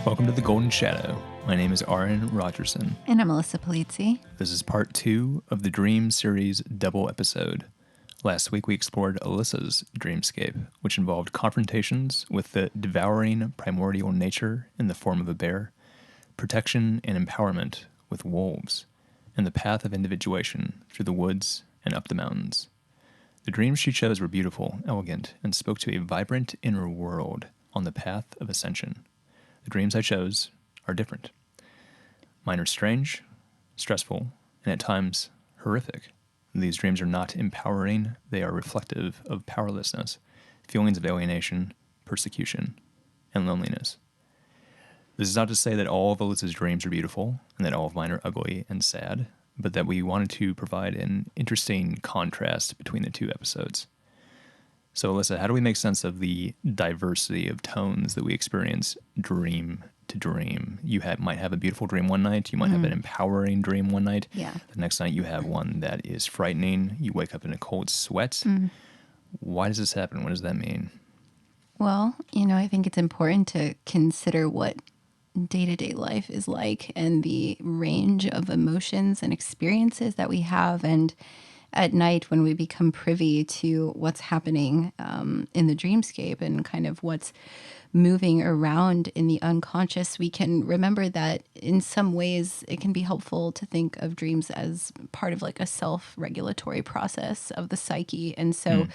Welcome to the Golden Shadow. My name is Arran Rogerson. And I'm Alyssa Polizzi. This is part 2 of the Dream series double episode. Last week we explored Alyssa's dreamscape, which involved confrontations with the devouring primordial nature in the form of a bear, protection and empowerment with wolves, and the path of individuation through the woods and up the mountains. The dreams she chose were beautiful, elegant, and spoke to a vibrant inner world on the path of ascension. The dreams I chose are different. Mine are strange, stressful, and at times horrific. These dreams are not empowering, they are reflective of powerlessness, feelings of alienation, persecution, and loneliness. This is not to say that all of Alyssa's dreams are beautiful and that all of mine are ugly and sad, but that we wanted to provide an interesting contrast between the two episodes. So, Alyssa, how do we make sense of the diversity of tones that we experience dream to dream? You might have a beautiful dream one night. You might have an empowering dream one night. Yeah. The next night you have one that is frightening. You wake up in a cold sweat. Why does this happen? What does that mean? Well, I think it's important to consider what day-to-day life is like and the range of emotions and experiences that we have. And at night, when we become privy to what's happening in the dreamscape and kind of what's moving around in the unconscious, we can remember that in some ways it can be helpful to think of dreams as part of like a self-regulatory process of the psyche. And so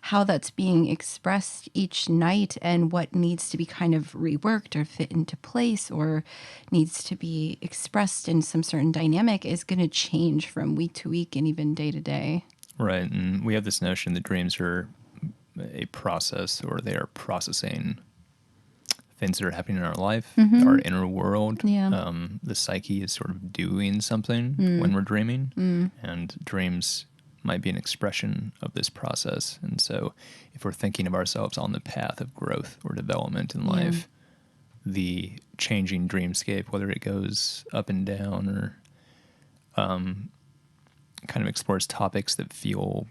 how that's being expressed each night and what needs to be kind of reworked or fit into place or needs to be expressed in some certain dynamic is going to change from week to week and even day to day. Right. And we have this notion that dreams are a process, or they are processing things that are happening in our life, our inner world. Yeah. The psyche is sort of doing something when we're dreaming, and dreams might be an expression of this process. And so if we're thinking of ourselves on the path of growth or development in life, the changing dreamscape, whether it goes up and down or kind of explores topics that feel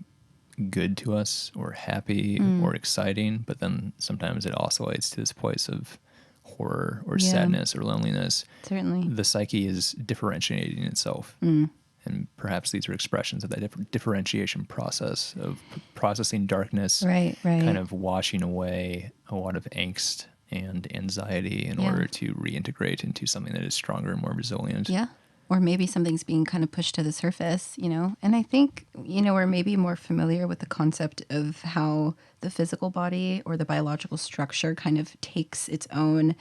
good to us or happy or exciting, but then sometimes it oscillates to this place of horror or sadness or loneliness. Certainly. The psyche is differentiating itself. And perhaps these are expressions of that differentiation process of processing darkness, Right. kind of washing away a lot of angst and anxiety in order to reintegrate into something that is stronger and more resilient. Yeah. Or maybe something's being kind of pushed to the surface, And I think, we're maybe more familiar with the concept of how the physical body or the biological structure kind of takes its own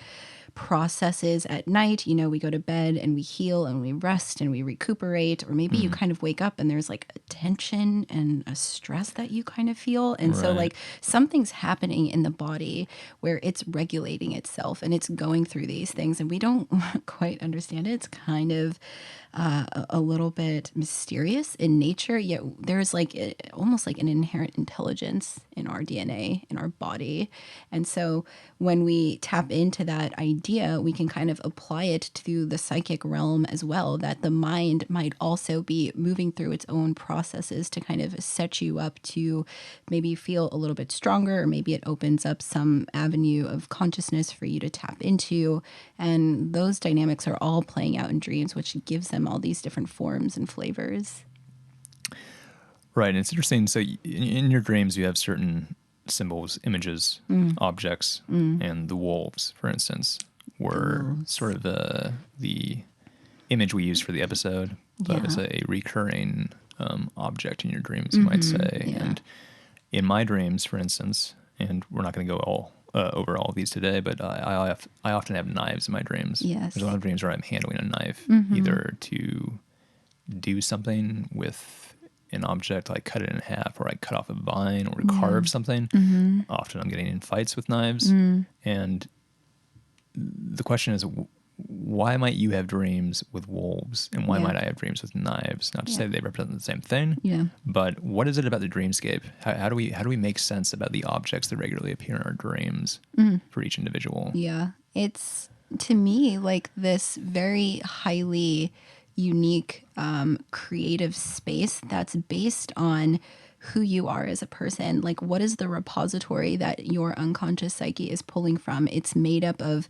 processes at night. We go to bed and we heal and we rest and we recuperate. Or maybe you kind of wake up and there's like a tension and a stress that you kind of feel. And so like something's happening in the body where it's regulating itself and it's going through these things. And we don't quite understand it. It's kind of a little bit mysterious in nature, yet there's almost like an inherent intelligence in our DNA, in our body. And so when we tap into that idea, we can kind of apply it to the psychic realm as well, that the mind might also be moving through its own processes to kind of set you up to maybe feel a little bit stronger, or maybe it opens up some avenue of consciousness for you to tap into. And those dynamics are all playing out in dreams, which gives them all these different forms and flavors. Right. And it's interesting. So in your dreams, you have certain symbols, images, objects, and the wolves, for instance, were sort of the image we used for the episode, but it's a recurring object in your dreams, you might say. Yeah. And in my dreams, for instance, and we're not going to go over all of these today, but I often have knives in my dreams. Yes. There's a lot of dreams where I'm handling a knife, either to do something with an object, like cut it in half, or I cut off a vine, or carve something. Often I'm getting in fights with knives. And the question is, why might you have dreams with wolves, and why might I have dreams with knives? Not to say they represent the same thing, but what is it about the dreamscape? How do we make sense about the objects that regularly appear in our dreams for each individual? Yeah, it's, to me, like this very highly unique creative space that's based on who you are as a person. Like, what is the repository that your unconscious psyche is pulling from? It's made up of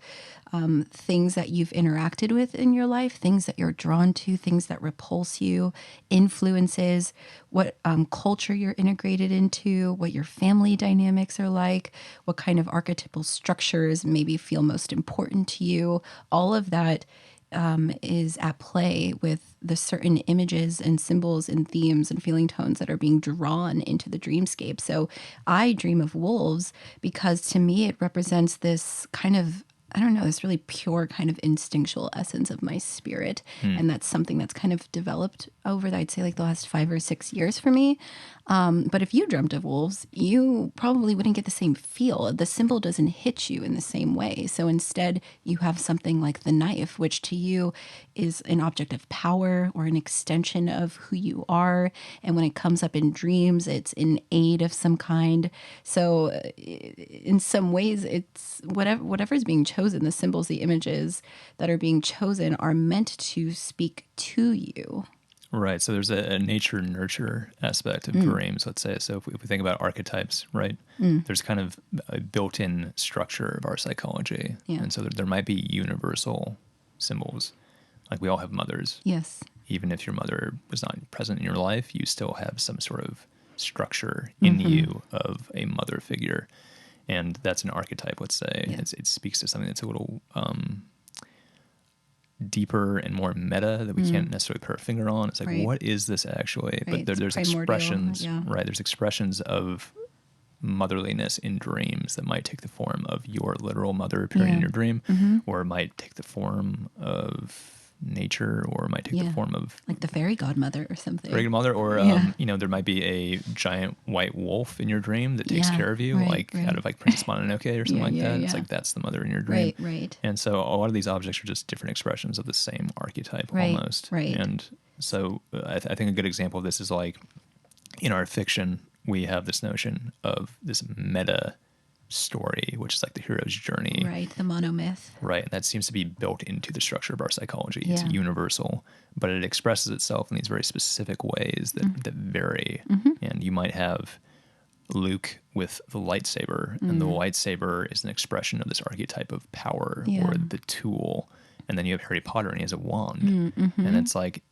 things that you've interacted with in your life, things that you're drawn to, things that repulse you, influences, what culture you're integrated into, what your family dynamics are like, what kind of archetypal structures maybe feel most important to you. All of that is at play with the certain images and symbols and themes and feeling tones that are being drawn into the dreamscape. So I dream of wolves because to me it represents this kind of, I don't know, this really pure kind of instinctual essence of my spirit. And that's something that's kind of developed over, I'd say, like the last 5 or 6 years for me. But if you dreamt of wolves, you probably wouldn't get the same feel. The symbol doesn't hit you in the same way. So instead, you have something like the knife, which to you is an object of power or an extension of who you are. And when it comes up in dreams, it's an aid of some kind. So in some ways, it's whatever is being chosen, the symbols, the images that are being chosen are meant to speak to you. Right. So there's a nature nurture aspect of dreams, let's say. So if we think about archetypes, right, there's kind of a built-in structure of our psychology. Yeah. And so there might be universal symbols. Like we all have mothers. Yes. Even if your mother was not present in your life, you still have some sort of structure in you of a mother figure. And that's an archetype, let's say. Yeah. It speaks to something that's a little deeper and more meta that we can't necessarily put our finger on. It's like, Right. what is this actually? Right. But there's Primordial, expressions, yeah. right? There's expressions of motherliness in dreams that might take the form of your literal mother appearing in Yeah. your dream, or it might take the form of nature, or it might take the form of like the fairy godmother or something. regular mother, or Yeah. there might be a giant white wolf in your dream that takes Yeah, care of you, right, like out of like Princess Mononoke or something Yeah, like yeah, that. It's yeah. like that's the mother in your dream. Right. And so a lot of these objects are just different expressions of the same archetype Right, almost. right. And so I think a good example of this is like in our fiction, we have this notion of this meta story, which is like the hero's journey. Right. The monomyth. Right. And that seems to be built into the structure of our psychology. It's Yeah. universal, but it expresses itself in these very specific ways that vary. And you might have Luke with the lightsaber, and the lightsaber is an expression of this archetype of power Yeah. or the tool. And then you have Harry Potter, and he has a wand. And it's like,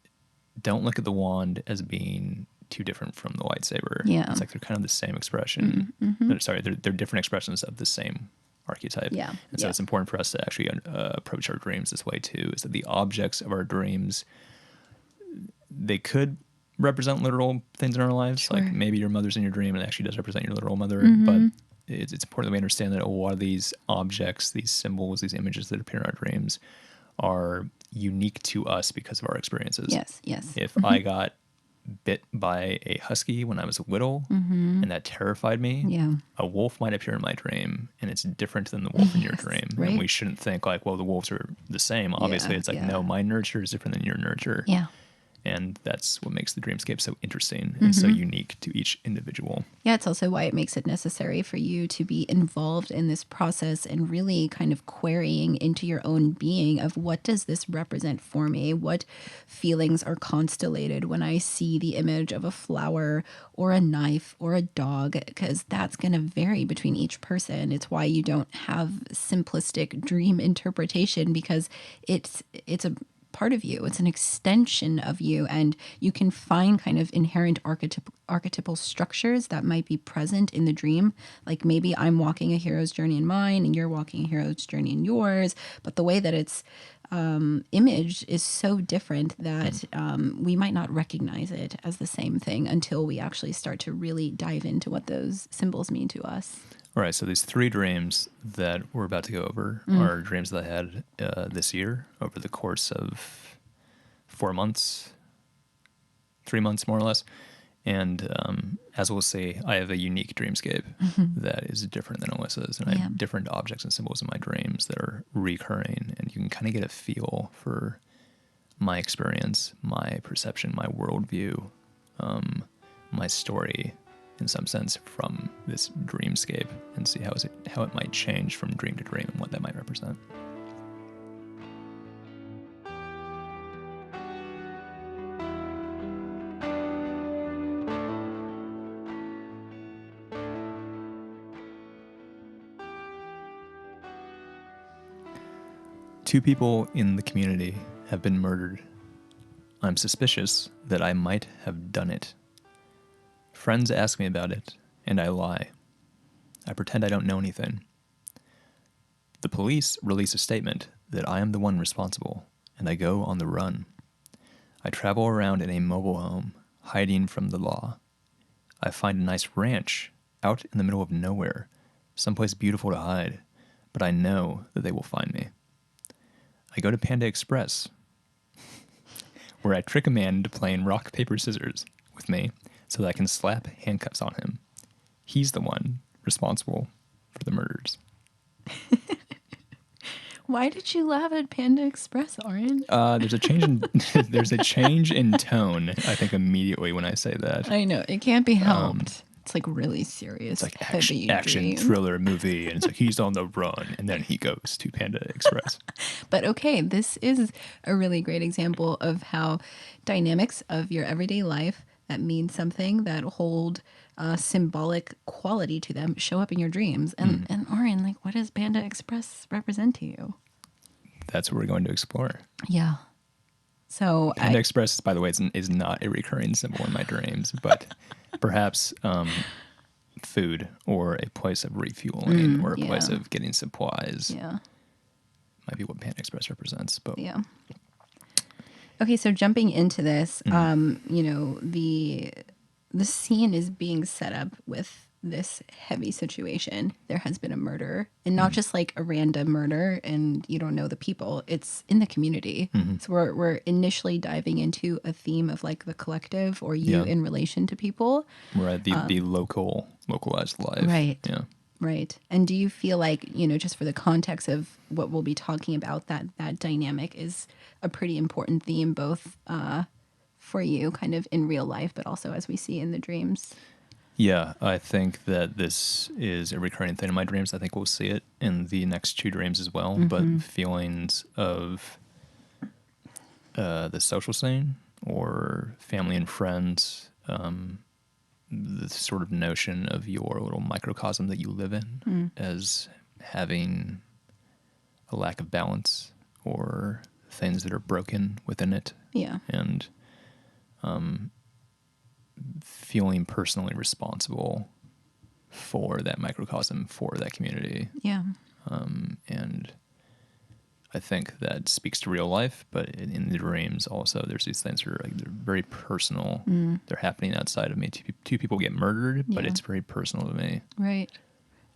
don't look at the wand as being too different from the lightsaber. Yeah. It's like they're kind of the same expression. They're different expressions of the same archetype. Yeah. And so Yeah. it's important for us to actually approach our dreams this way too, is that the objects of our dreams, they could represent literal things in our lives. Sure. Like maybe your mother's in your dream and it actually does represent your literal mother. But it's important that we understand that a lot of these objects, these symbols, these images that appear in our dreams are unique to us because of our experiences. Yes. If I got bit by a husky when I was little and that terrified me, Yeah. a wolf might appear in my dream and it's different than the wolf in your dream. right. And we shouldn't think like, well, the wolves are the same. Obviously, Yeah, it's like, yeah. no, my nurture is different than your nurture. Yeah. And that's what makes the dreamscape so interesting and so unique to each individual. Yeah, it's also why it makes it necessary for you to be involved in this process and really kind of querying into your own being of what does this represent for me? What feelings are constellated when I see the image of a flower or a knife or a dog? Because that's going to vary between each person. It's why you don't have simplistic dream interpretation, because it's a part of you. It's an extension of you, and you can find kind of inherent archetypal structures that might be present in the dream. Like maybe I'm walking a hero's journey in mine and you're walking a hero's journey in yours, but the way that it's imaged is so different that we might not recognize it as the same thing until we actually start to really dive into what those symbols mean to us. All right, so these 3 dreams that we're about to go over are dreams that I had this year over the course of 4 months, 3 months more or less. And as we'll see, I have a unique dreamscape that is different than Alyssa's. And I have different objects and symbols in my dreams that are recurring. And you can kind of get a feel for my experience, my perception, my worldview, my story, in some sense, from this dreamscape, and see how it might change from dream to dream and what that might represent. 2 people in the community have been murdered. I'm suspicious that I might have done it. Friends ask me about it, and I lie. I pretend I don't know anything. The police release a statement that I am the one responsible, and I go on the run. I travel around in a mobile home, hiding from the law. I find a nice ranch out in the middle of nowhere, someplace beautiful to hide, but I know that they will find me. I go to Panda Express, where I trick a man into playing rock, paper, scissors with me so that I can slap handcuffs on him. He's the one responsible for the murders. Why did you laugh at Panda Express, Arran? There's a change in there's a change in tone, I think, immediately when I say that. I know, it can't be helped. It's like really serious. It's like heavy action dream. thriller movie, and it's like he's on the run, and then he goes to Panda Express. But okay, this is a really great example of how dynamics of your everyday life that mean something, that hold symbolic quality to them, show up in your dreams. And Arran, like, what does Panda Express represent to you? That's what we're going to explore. Yeah. So Panda Express, by the way, is not a recurring symbol in my dreams, but perhaps food or a place of refueling or a place of getting supplies. Yeah. Might be what Panda Express represents. But yeah. Okay, so jumping into this, you know, the scene is being set up with this heavy situation. There has been a murder, and not just like a random murder and you don't know the people. It's in the community. So we're initially diving into a theme of like the collective or you in relation to people. Right, the localized life. Right. Yeah. Right. And do you feel like, you know, just for the context of what we'll be talking about, that dynamic is a pretty important theme, both for you kind of in real life, but also as we see in the dreams? Yeah, I think that this is a recurring thing in my dreams. I think we'll see it in the next 2 dreams as well. But feelings of the social scene or family and friends, the sort of notion of your little microcosm that you live in as having a lack of balance or things that are broken within it. Yeah. And feeling personally responsible for that microcosm, for that community. Yeah. And I think that speaks to real life, but in the dreams also, there's these things that are like, they're very personal. They're happening outside of me. 2 people get murdered, but it's very personal to me. Right.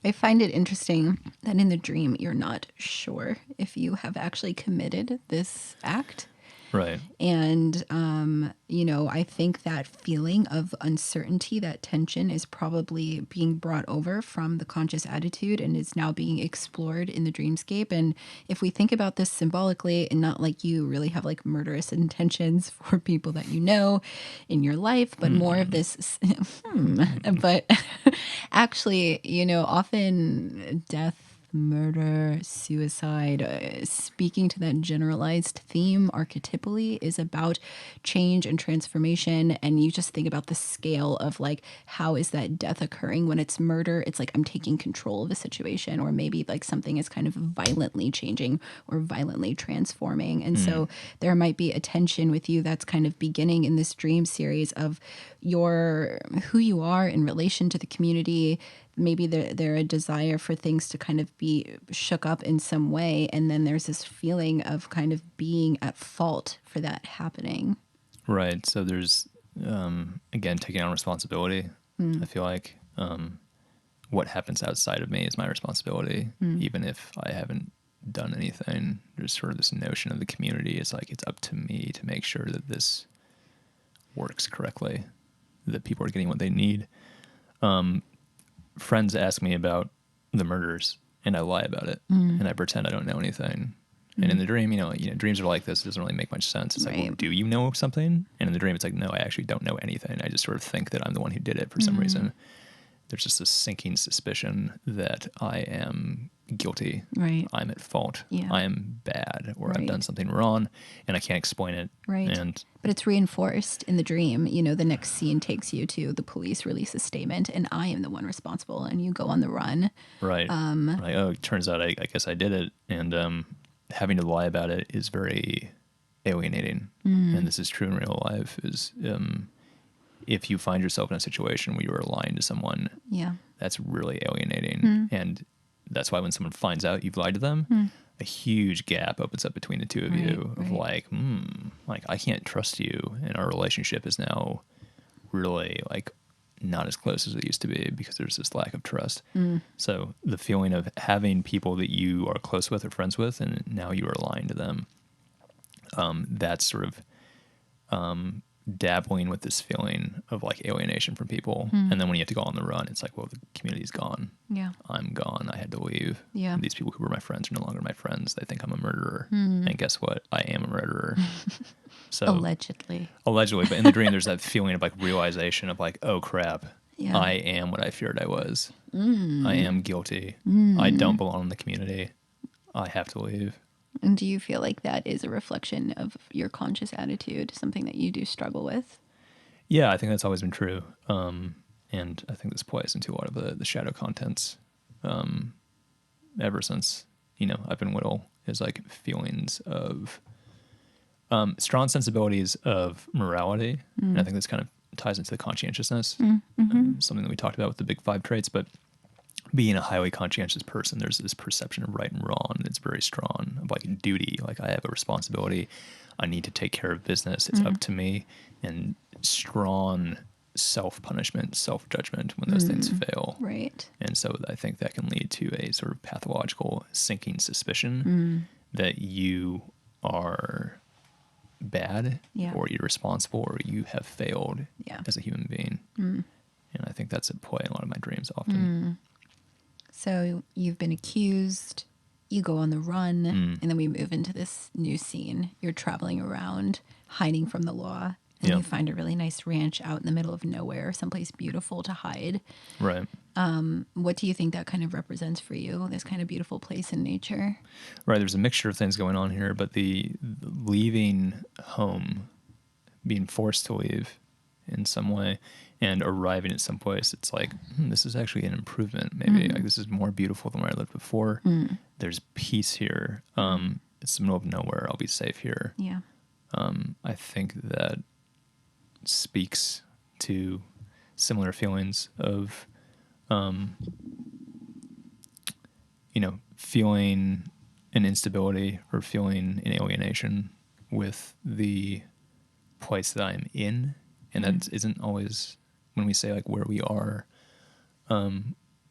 I find it interesting that in the dream, you're not sure if you have actually committed this act. Right. And, you know, I think that feeling of uncertainty, that tension is probably being brought over from the conscious attitude and is now being explored in the dreamscape. And if we think about this symbolically and not like you really have like murderous intentions for people that you know in your life, but more of this, but actually, you know, often death, murder, suicide, speaking to that generalized theme archetypally is about change and transformation. And you just think about the scale of like, how is that death occurring? When it's murder, it's like I'm taking control of a situation, or maybe like something is kind of violently changing or violently transforming. And so there might be a tension with you that's kind of beginning in this dream series of who you are in relation to the community. Maybe there a desire for things to kind of be shook up in some way. And then there's this feeling of kind of being at fault for that happening. Right. So there's, again, taking on responsibility. I feel like what happens outside of me is my responsibility, even if I haven't done anything. There's sort of this notion of the community. It's like it's up to me to make sure that this works correctly, that people are getting what they need. Friends ask me about the murders, and I lie about it, and I pretend I don't know anything. And in the dream, you know, dreams are like this. It doesn't really make much sense. It's like, well, do you know something? And in the dream, it's like, no, I actually don't know anything. I just sort of think that I'm the one who did it for some reason. There's just a sinking suspicion that I am guilty. Right. I'm at fault. Yeah. I am bad, or I've done something wrong, and I can't explain it. Right. But it's reinforced in the dream. You know, the next scene takes you to the police release a statement, and I am the one responsible, and you go on the run. Right. Like, oh, it turns out I guess I did it, and having to lie about it is very alienating. And this is true in real life, is if you find yourself in a situation where you are lying to someone, Yeah. that's really alienating. And that's why when someone finds out you've lied to them, a huge gap opens up between the two of you of like, I can't trust you. And our relationship is now really like not as close as it used to be because there's this lack of trust. So the feeling of having people that you are close with or friends with, and now you are lying to them, that's sort of dabbling with this feeling of like alienation from people. And then when you have to go on the run, it's like, well, the community's gone. Yeah. I'm gone. I had to leave. Yeah. And these people who were my friends are no longer my friends. They think I'm a murderer. And guess what? I am a murderer. So Allegedly. But in the dream, there's that feeling of like realization of like, oh crap, Yeah. I am what I feared I was. I am guilty. I don't belong in the community. I have to leave. And do you feel like that is a reflection of your conscious attitude, something that you do struggle with? Yeah, I think that's always been true. And I think this plays into a lot of the shadow contents ever since, I've been little, is like feelings of strong sensibilities of morality. And I think this kind of ties into the conscientiousness, something that we talked about with the big 5 traits. But being a highly conscientious person, there's this perception of right and wrong that's very strong, of like duty, like I have a responsibility, I need to take care of business, it's up to me, and strong self-punishment, self-judgment when those things fail. Right. And so I think that can lead to a sort of pathological sinking suspicion that you are bad or irresponsible or you have failed as a human being. And I think that's at play in a lot of my dreams often. So you've been accused, you go on the run, and then we move into this new scene. You're traveling around, hiding from the law, and you find a really nice ranch out in the middle of nowhere, someplace beautiful to hide. Right. What do you think that kind of represents for you, this kind of beautiful place in nature? Right. There's a mixture of things going on here, but the leaving home, being forced to leave in some way, and arriving at some place, it's like, this is actually an improvement. Maybe like this is more beautiful than where I lived before. There's peace here. It's the middle of nowhere. I'll be safe here. Yeah. I think that speaks to similar feelings of, feeling an instability or feeling an alienation with the place that I'm in. And that isn't always, when we say like where we are,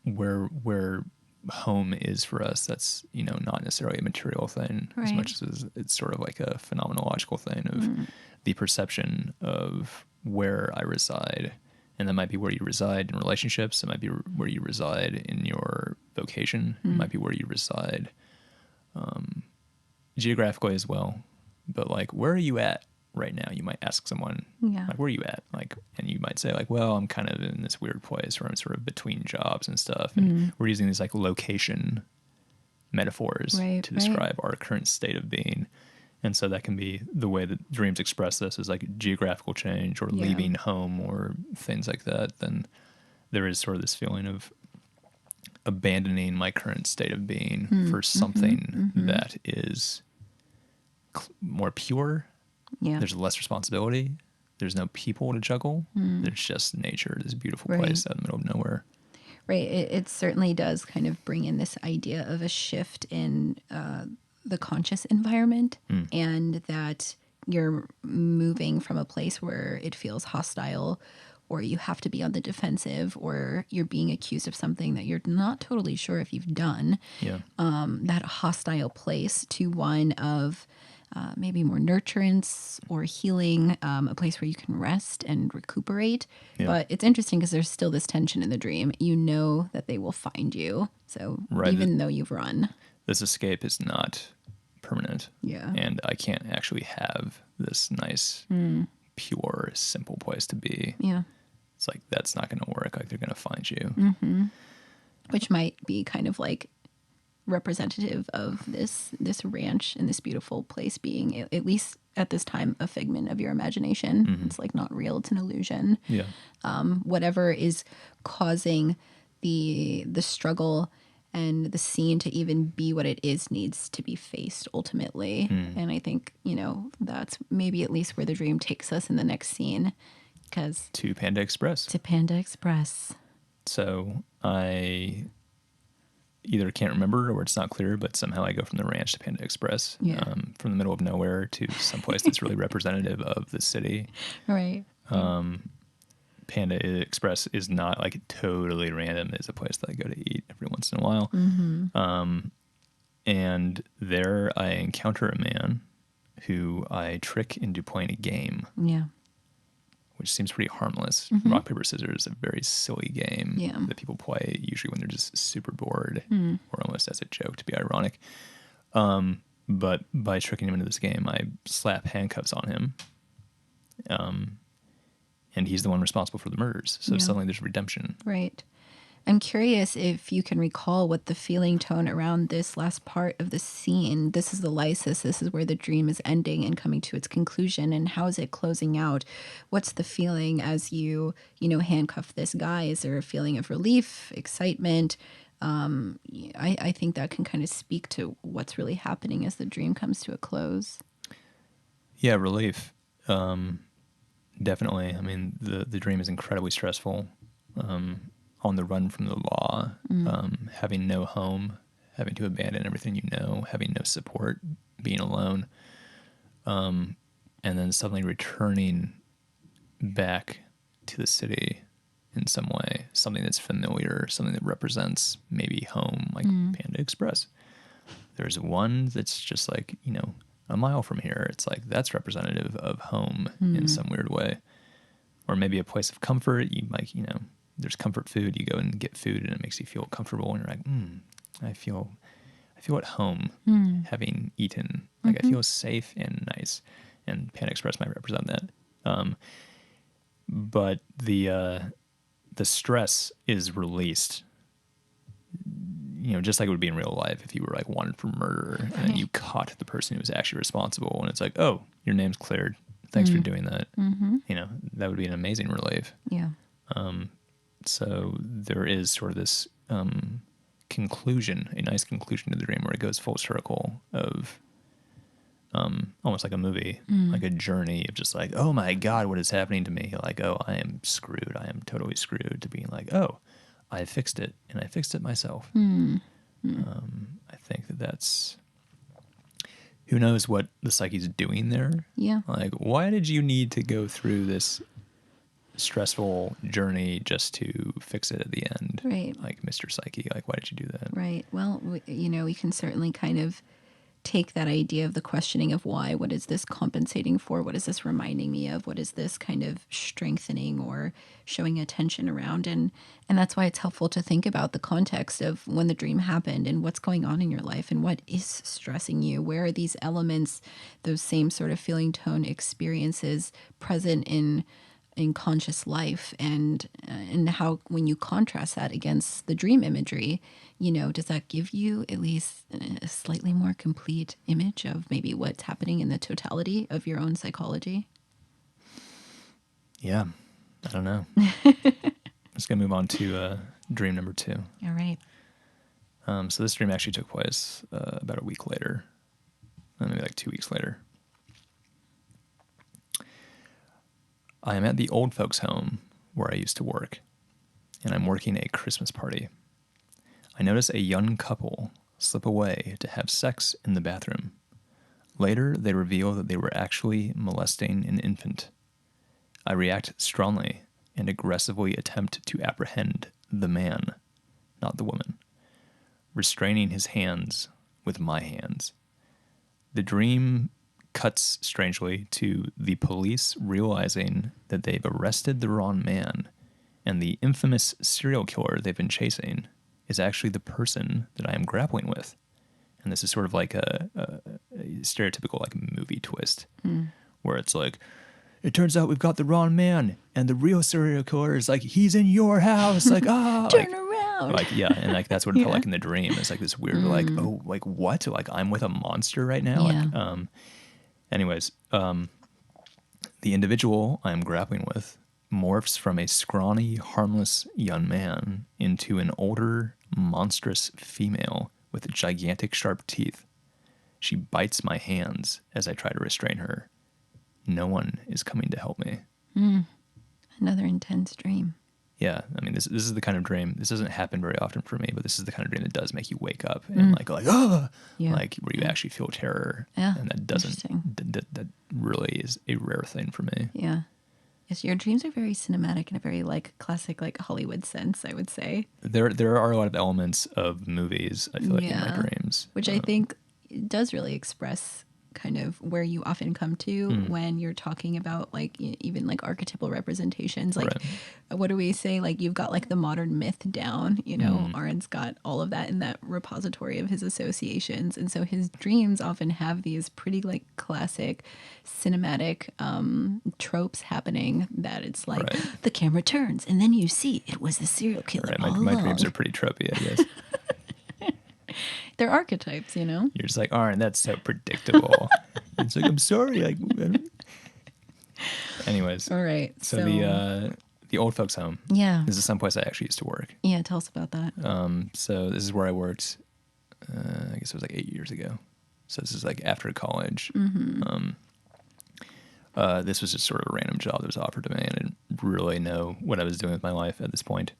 where home is for us, that's, not necessarily a material thing as much as it's sort of like a phenomenological thing of the perception of where I reside. And that might be where you reside in relationships. It might be where you reside in your vocation. It might be where you reside geographically as well. But like, where are you at right now? You might ask someone, like, where are you at? Like, and you might say like, well, I'm kind of in this weird place where I'm sort of between jobs and stuff. And we're using these like location metaphors to describe our current state of being. And so that can be the way that dreams express this, is like geographical change or leaving home or things like that. Then there is sort of this feeling of abandoning my current state of being for something that is more pure. Yeah. There's less responsibility. There's no people to juggle. There's just nature, this beautiful place out in the middle of nowhere. Right. It certainly does kind of bring in this idea of a shift in the conscious environment, and that you're moving from a place where it feels hostile, or you have to be on the defensive, or you're being accused of something that you're not totally sure if you've done. Yeah. That hostile place to one of maybe more nurturance or healing, a place where you can rest and recuperate. Yeah. But it's interesting because there's still this tension in the dream. You know that they will find you. So even though you've run. This escape is not permanent. Yeah. And I can't actually have this nice, pure, simple place to be. Yeah. It's like, that's not going to work. Like, they're going to find you. Which might be kind of like representative of this ranch and this beautiful place being, at least at this time, a figment of your imagination. It's like not real. It's an illusion. Yeah. Whatever is causing the struggle and the scene to even be what it is needs to be faced ultimately. And I think, that's maybe at least where the dream takes us in the next scene, because To Panda Express. to Panda Express. So I either can't remember or it's not clear, but somehow I go from the ranch to Panda Express, Yeah. from the middle of nowhere to someplace that's really representative of the city. Right. Panda Express is not like totally random. It's a place that I go to eat every once in a while. And there I encounter a man who I trick into playing a game, Yeah. which seems pretty harmless. Rock, paper, scissors, a very silly game that people play usually when they're just super bored or almost as a joke to be ironic. But by tricking him into this game, I slap handcuffs on him. And he's the one responsible for the murders. So suddenly there's redemption. Right. I'm curious if you can recall what the feeling tone around this last part of the scene. This is the lysis. This is where the dream is ending and coming to its conclusion. And how is it closing out? What's the feeling as handcuff this guy? Is there a feeling of relief, excitement? I think that can kind of speak to what's really happening as the dream comes to a close. Yeah, relief. Definitely. I mean, the dream is incredibly stressful. On the run from the law, having no home, having to abandon everything you know, having no support, being alone, and then suddenly returning back to the city in some way, something that's familiar, something that represents maybe home, like Panda Express. There's one that's just like, a mile from here. It's like that's representative of home in some weird way. Or maybe a place of comfort. You like, there's comfort food. You go and get food and it makes you feel comfortable and you're like, I feel at home having eaten. Like I feel safe and nice. And Panda Express might represent that. But the stress is released, just like it would be in real life if you were like wanted for murder and then you caught the person who was actually responsible and it's like, oh, your name's cleared. Thanks for doing that. That would be an amazing relief. Yeah. So there is sort of this conclusion, a nice conclusion to the dream where it goes full circle of almost like a movie, like a journey of just like, oh my God, what is happening to me? Like, oh, I am screwed. I am totally screwed, to being like, oh, I fixed it and I fixed it myself. I think that's, who knows what the psyche's doing there? Yeah. Like, why did you need to go through this stressful journey just to fix it at the end? Right. Like, Mr. Psyche, like, why did you do that? Right. Well, we can certainly kind of take that idea of the questioning of why. What is this compensating for? What is this reminding me of? What is this kind of strengthening or showing attention around? And that's why it's helpful to think about the context of when the dream happened and what's going on in your life and what is stressing you. Where are these elements, those same sort of feeling tone experiences present in conscious life, and how, when you contrast that against the dream imagery, does that give you at least a slightly more complete image of maybe what's happening in the totality of your own psychology? Yeah, I don't know. Let's go move on to dream number 2. All right. So this dream actually took place about a week later, maybe like 2 weeks later. I am at the old folks' home where I used to work, and I'm working a Christmas party. I notice a young couple slip away to have sex in the bathroom. Later, they reveal that they were actually molesting an infant. I react strongly and aggressively attempt to apprehend the man, not the woman, restraining his hands with my hands. The dream cuts strangely to the police realizing that they've arrested the wrong man, and the infamous serial killer they've been chasing is actually the person that I am grappling with. And this is sort of like a stereotypical like movie twist, where it's like, it turns out we've got the wrong man, and the real serial killer is like, he's in your house, like, Turn around. Like, yeah, and like that's what it felt like in the dream. It's like this weird, like, oh, like what? Like I'm with a monster right now. Yeah. Like, anyways, the individual I am grappling with morphs from a scrawny, harmless young man into an older, monstrous female with gigantic sharp teeth. She bites my hands as I try to restrain her. No one is coming to help me. Another intense dream. Yeah, I mean, this is the kind of dream. This doesn't happen very often for me, but this is the kind of dream that does make you wake up and like ah, like where you actually feel terror. Yeah, and that doesn't. That really is a rare thing for me. Yeah. Yes, your dreams are very cinematic in a very like classic like Hollywood sense, I would say. There are a lot of elements of movies, I feel like, in my dreams, which I think does really express kind of where you often come to when you're talking about like even like archetypal representations. Like, what do we say? Like, you've got like the modern myth down, you know, Arran's got all of that in that repository of his associations. And so his dreams often have these pretty like classic cinematic tropes happening that it's like the camera turns and then you see it was the serial killer. My dreams are pretty tropey, I guess. They're archetypes, you know? You're just like, Arran, that's so predictable. It's like, I'm sorry. Like, anyways. All right. So the old folks' home. Yeah. This is some place I actually used to work. Yeah, tell us about that. So this is where I worked, I guess it was like 8 years ago. So this is like after college. This was just sort of a random job that was offered to me. I didn't really know what I was doing with my life at this point.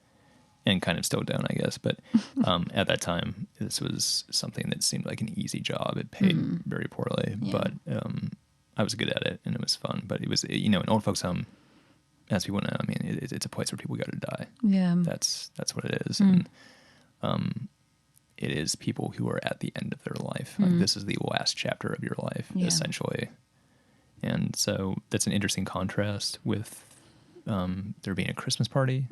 And kind of still don't, I guess. But at that time, this was something that seemed like an easy job. It paid very poorly, but I was good at it, and it was fun. But it was, you know, an old folks' home, as people know, I mean, it's a place where people go to die. Yeah. That's what it is. And it is people who are at the end of their life. Like, this is the last chapter of your life, essentially. And so that's an interesting contrast with there being a Christmas party.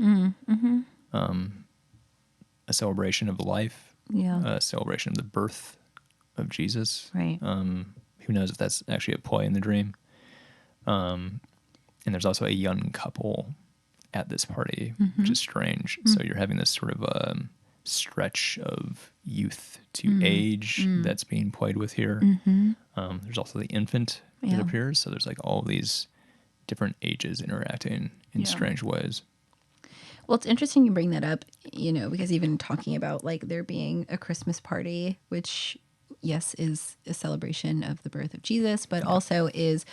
A celebration of life, a celebration of the birth of Jesus. Right. Who knows if that's actually at play in the dream. And there's also a young couple at this party, which is strange. So you're having this sort of stretch of youth to age that's being played with here. There's also the infant that appears. So there's like all these different ages interacting in strange ways. Well, it's interesting you bring that up, you know, because even talking about like there being a Christmas party, which, yes, is a celebration of the birth of Jesus, but also is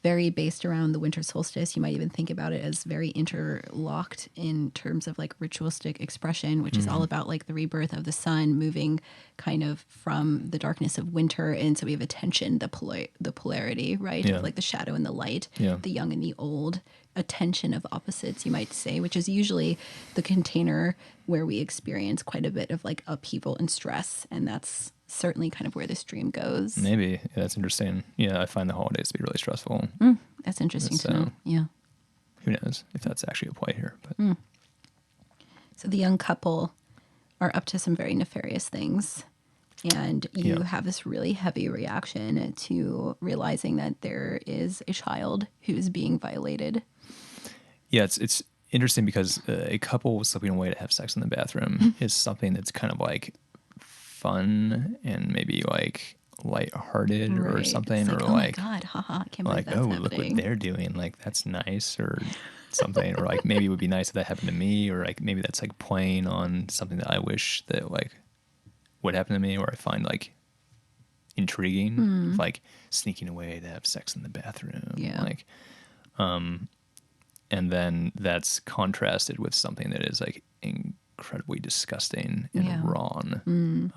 very based around the winter solstice. You might even think about it as very interlocked in terms of like ritualistic expression, which is all about like the rebirth of the sun moving kind of from the darkness of winter. And so we have a tension, the polarity, right? Of like the shadow and the light, the young and the old. A tension of opposites, you might say, which is usually the container where we experience quite a bit of like upheaval and stress. And that's certainly kind of where this dream goes. Maybe. Yeah, that's interesting. Yeah, I find the holidays to be really stressful. That's interesting to know. Yeah. Who knows if that's actually a play here. But So the young couple are up to some very nefarious things. And you have this really heavy reaction to realizing that there is a child who's being violated. Yeah, it's interesting because a couple slipping away to have sex in the bathroom is something that's kind of like fun and maybe like lighthearted or something, like, or oh like, my God, haha, I can't believe like, that's oh, happening. look what they're doing, like that's nice or something, or like maybe it would be nice if that happened to me, or like maybe that's like playing on something that I wish that like would happen to me, or I find like intriguing, like sneaking away to have sex in the bathroom, like and then that's contrasted with something that is like incredibly disgusting and wrong.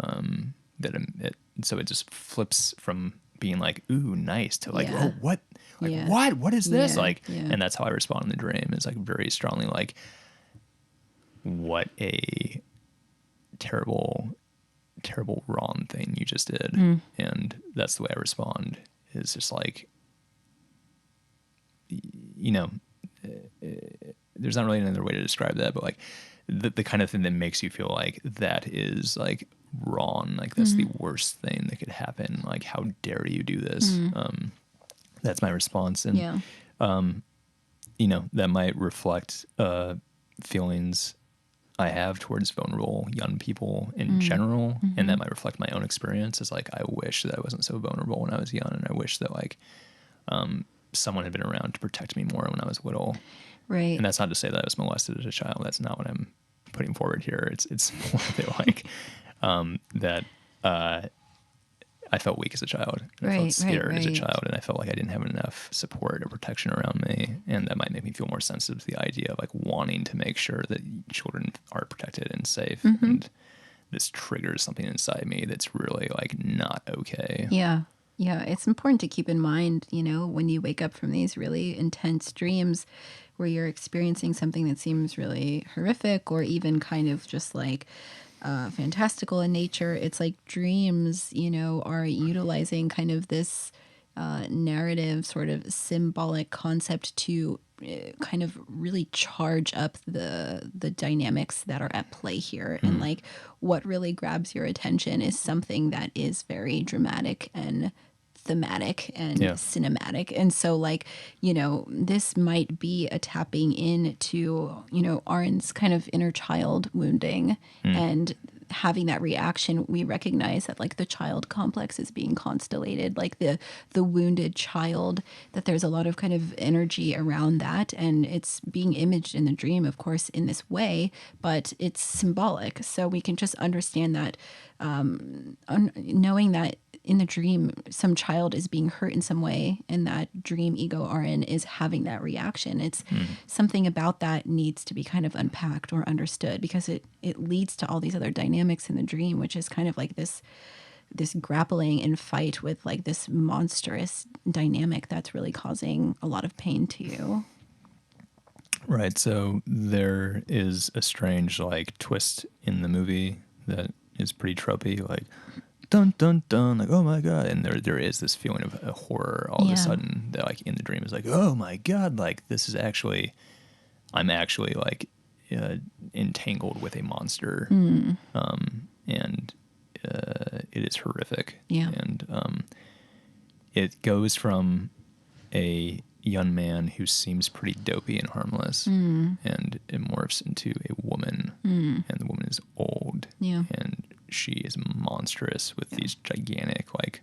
So it just flips from being like, ooh, nice, to like, oh, what? Like, what is this? And that's how I respond in the dream, is like very strongly like, what a terrible, terrible, wrong thing you just did. And that's the way I respond, is just like, you know, there's not really another way to describe that, but like the kind of thing that makes you feel like that is like wrong, like that's the worst thing that could happen, like how dare you do this. That's my response. And you know, that might reflect feelings I have towards vulnerable young people in general, and that might reflect my own experience. Is like, I wish that I wasn't so vulnerable when I was young, and I wish that like someone had been around to protect me more when I was little. Right. And that's not to say that I was molested as a child. That's not what I'm putting forward here. It's more that like that I felt weak as a child. I felt scared as a child, and I felt like I didn't have enough support or protection around me, and that might make me feel more sensitive to the idea of like wanting to make sure that children are protected and safe. And this triggers something inside me that's really like not okay. Yeah. Yeah. It's important to keep in mind, you know, when you wake up from these really intense dreams where you're experiencing something that seems really horrific or even kind of just like fantastical in nature. It's like dreams, you know, are utilizing kind of this narrative sort of symbolic concept to kind of really charge up the dynamics that are at play here. And like what really grabs your attention is something that is very dramatic and thematic and cinematic. And so like, you know, this might be a tapping into, you know, Arran's kind of inner child wounding and having that reaction. We recognize that like the child complex is being constellated, like the wounded child, that there's a lot of kind of energy around that, and it's being imaged in the dream, of course, in this way, but it's symbolic. So we can just understand that knowing that in the dream some child is being hurt in some way, and that dream ego Arran is having that reaction. It's something about that needs to be kind of unpacked or understood, because it leads to all these other dynamics in the dream, which is kind of like this grappling and fight with like this monstrous dynamic that's really causing a lot of pain to you. Right. So there is a strange like twist in the movie that is pretty tropey, like dun dun dun, like oh my god, and there is this feeling of a horror all of a sudden that like in the dream is like oh my god, like this is actually I'm actually like entangled with a monster, and it is horrific. And it goes from a young man who seems pretty dopey and harmless, and it morphs into a woman, and the woman is old, and she is monstrous with these gigantic like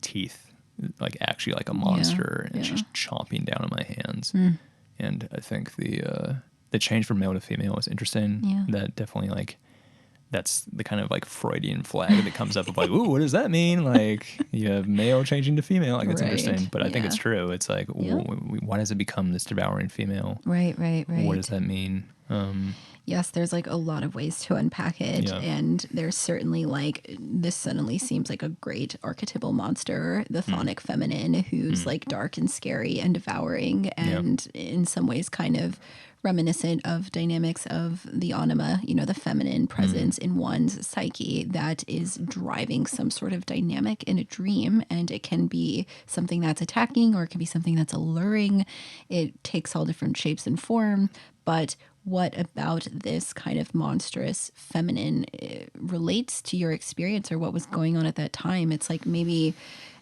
teeth, like actually like a monster, and she's chomping down on my hands. And I think the change from male to female is interesting. That definitely like that's the kind of like Freudian flag that comes up of like, ooh, what does that mean? Like you have male changing to female. Like it's interesting, but I think it's true. It's like, why does it become this devouring female? Right. What does that mean? Yes, there's like a lot of ways to unpack it. And there's certainly like, this suddenly seems like a great archetypal monster, the chthonic feminine, who's like dark and scary and devouring, and in some ways kind of reminiscent of dynamics of the anima, you know, the feminine presence in one's psyche that is driving some sort of dynamic in a dream. And it can be something that's attacking, or it can be something that's alluring. It takes all different shapes and form. But what about this kind of monstrous feminine relates to your experience or what was going on at that time? It's like maybe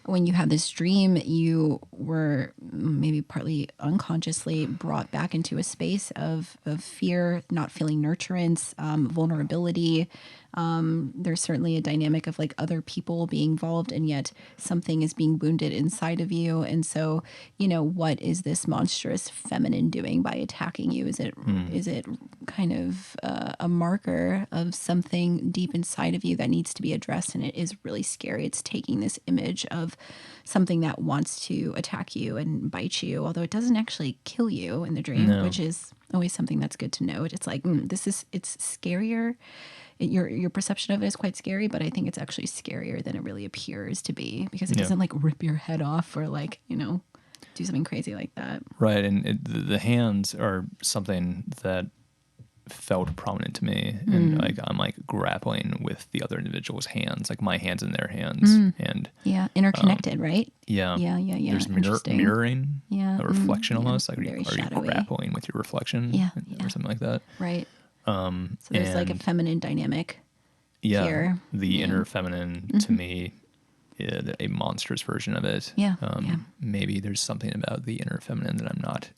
when you had this dream, you were maybe partly unconsciously brought back into a space of fear, not feeling nurturance, vulnerability. There's certainly a dynamic of like other people being involved, and yet something is being wounded inside of you. And so, you know, what is this monstrous feminine doing by attacking you? Is it kind of a marker of something deep inside of you that needs to be addressed? And it is really scary. It's taking this image of something that wants to attack you and bite you, although it doesn't actually kill you in the dream, which is always something that's good to note. It's like, it's scarier. Your perception of it is quite scary, but I think it's actually scarier than it really appears to be, because it doesn't like rip your head off or like, you know, do something crazy like that. Right. And the hands are something that felt prominent to me, and like I'm like grappling with the other individual's hands, like my hands in their hands, and interconnected, right? Yeah. There's mirroring, a reflection almost. Like, are you grappling with your reflection, or something like that? Right. So there's like a feminine dynamic. Here. The inner feminine to me, a monstrous version of it. Maybe there's something about the inner feminine that I'm not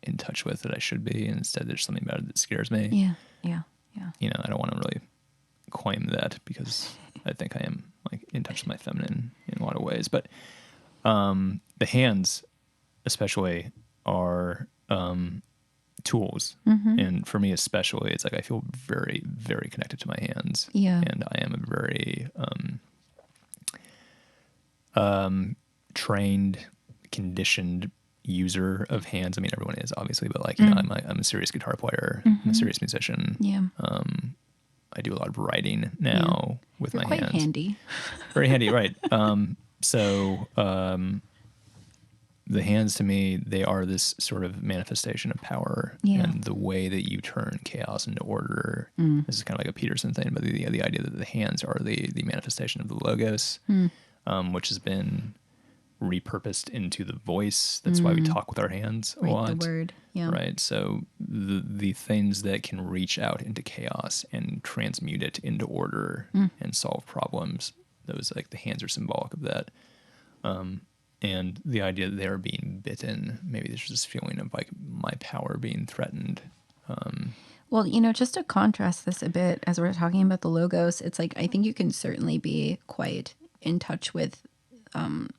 in touch with that I should be, and instead there's something about it that scares me. Yeah. You know, I don't want to really claim that, because I think I am like in touch with my feminine in a lot of ways. But the hands especially are tools. And for me especially, it's like I feel very, very connected to my hands. Yeah. And I am a very trained, conditioned user of hands. I mean, everyone is obviously, but like, you know, I'm a serious guitar player. I'm a serious musician. Yeah. I do a lot of writing now with You're my quite hands. handy. Very handy, right. The hands to me, they are this sort of manifestation of power, and the way that you turn chaos into order. This is kind of like a Peterson thing, but the idea that the hands are the manifestation of the logos, which has been repurposed into the voice. That's why we talk with our hands a lot. The word. Yeah. Right. So the things that can reach out into chaos and transmute it into order and solve problems, those, like, the hands are symbolic of that. And the idea that they are being bitten, maybe there's this feeling of like my power being threatened. Well, you know, just to contrast this a bit, as we're talking about the logos, it's like I think you can certainly be quite in touch with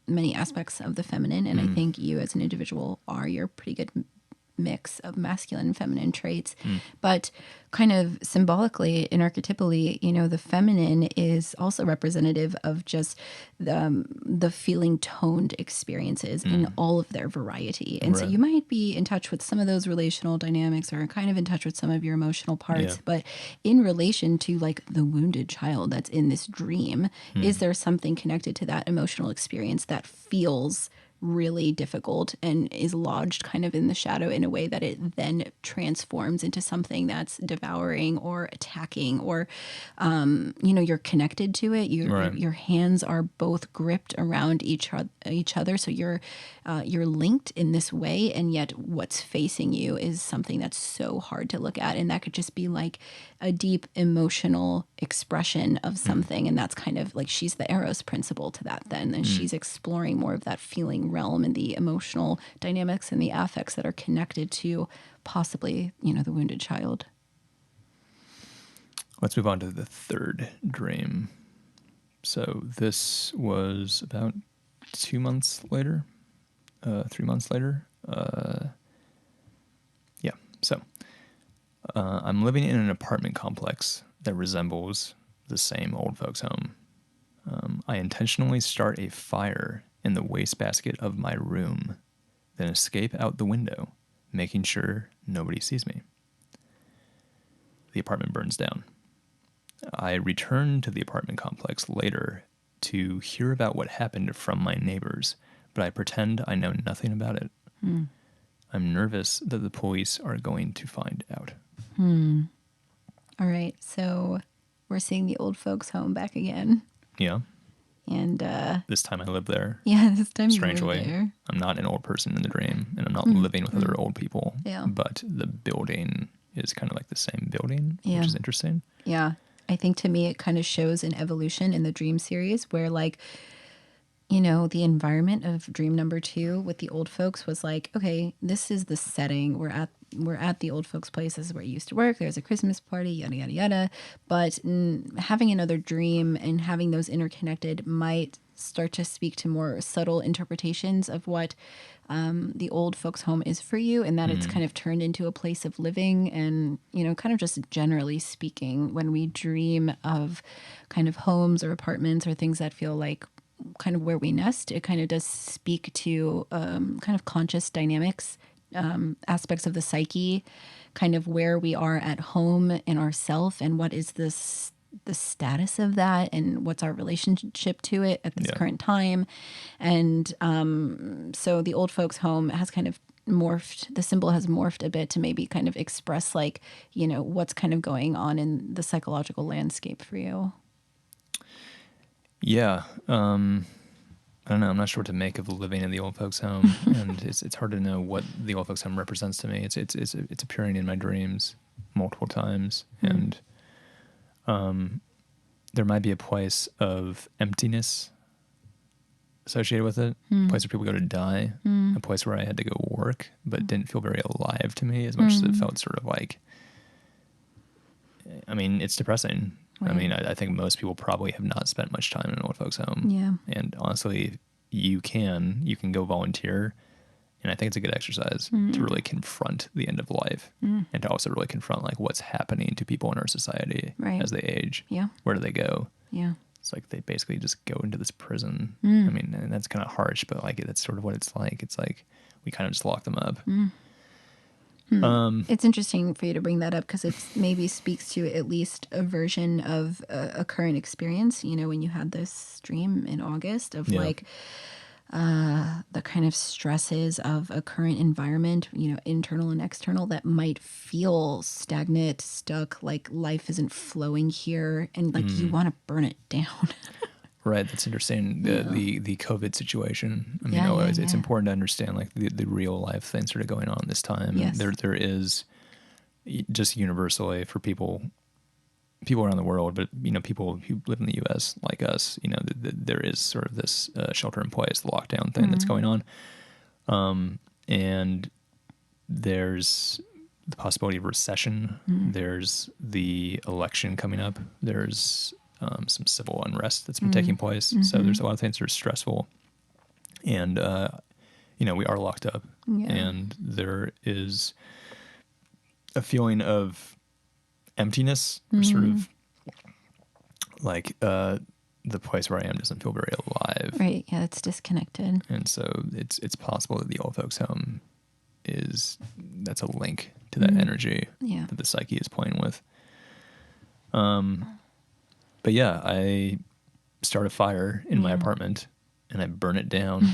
many aspects of the feminine. And I think you as an individual you're a pretty good mix of masculine and feminine traits. But kind of symbolically and archetypally, you know, the feminine is also representative of just the feeling toned experiences in all of their variety. And so you might be in touch with some of those relational dynamics or kind of in touch with some of your emotional parts. But in relation to like the wounded child that's in this dream, is there something connected to that emotional experience that feels really difficult and is lodged kind of in the shadow in a way that it then transforms into something that's devouring or attacking, or you know, you're connected to it. Your hands are both gripped around each other, so you're linked in this way, and yet what's facing you is something that's so hard to look at, and that could just be like a deep emotional expression of something. And that's kind of like, she's the Eros principle to that then, and she's exploring more of that feeling realm and the emotional dynamics and the affects that are connected to possibly, you know, the wounded child. Let's move on to the third dream. So this was about 2 months later, 3 months later. So I'm living in an apartment complex that resembles the same old folks' home. I intentionally start a fire in the wastebasket of my room, then escape out the window, making sure nobody sees me. The apartment burns down. I return to the apartment complex later to hear about what happened from my neighbors, but I pretend I know nothing about it. I'm nervous that the police are going to find out. All right, so we're seeing the old folks' home back again. Yeah. And this time I live there. yeah, this time Strangely, you live there. I'm not an old person in the dream, and I'm not living with other old people. Yeah. But the building is kind of like the same building, Yeah. which is interesting. Yeah. I think to me it kind of shows an evolution in the dream series where, like, you know, the environment of dream number 2 with the old folks was like, okay, this is the setting. We're at the old folks' place. This is where you used to work. There's a Christmas party, yada, yada, yada. But having another dream and having those interconnected might start to speak to more subtle interpretations of what the old folks' home is for you, and that it's kind of turned into a place of living. And, you know, kind of just generally speaking, when we dream of kind of homes or apartments or things that feel like kind of where we nest, it kind of does speak to kind of conscious dynamics, aspects of the psyche, kind of where we are at home in ourself, and what is the status of that, and what's our relationship to it at this current time. And so the old folks' home has kind of morphed, the symbol has morphed a bit to maybe kind of express, like, you know, what's kind of going on in the psychological landscape for you. Yeah. I don't know. I'm not sure what to make of living in the old folks' home, and it's hard to know what the old folks' home represents to me. It's appearing in my dreams multiple times, and there might be a place of emptiness associated with it, a place where people go to die, a place where I had to go work, but didn't feel very alive to me as much as it felt sort of like, I mean, it's depressing. Right. I mean, I think most people probably have not spent much time in an old folks' home. Yeah. And honestly, you can go volunteer And I think it's a good exercise to really confront the end of life and to also really confront like what's happening to people in our society as they age. Yeah. Where do they go? Yeah. It's like they basically just go into this prison. I mean, and that's kind of harsh, but like that's sort of what it's like. It's like we kind of just lock them up. It's interesting for you to bring that up because it maybe speaks to at least a version of a current experience. You know, when you had this dream in August of like the kind of stresses of a current environment, you know, internal and external, that might feel stagnant, stuck, like life isn't flowing here, and like you want to burn it down. Right, that's interesting. The COVID situation. I mean, Yeah, it's important to understand like the real life things that are going on this time. Yes. There is just universally for people around the world, but you know, people who live in the U.S. like us, you know, there is sort of this shelter in place, the lockdown thing that's going on, and there's the possibility of recession. There's the election coming up. There's some civil unrest that's been taking place. So there's a lot of things that are stressful, and you know, we are locked up, and there is a feeling of emptiness, or sort of like the place where I am doesn't feel very alive. Right. Yeah, it's disconnected. And so it's possible that the old folks home that's a link to that energy that the psyche is playing with. But yeah, I start a fire in my apartment and I burn it down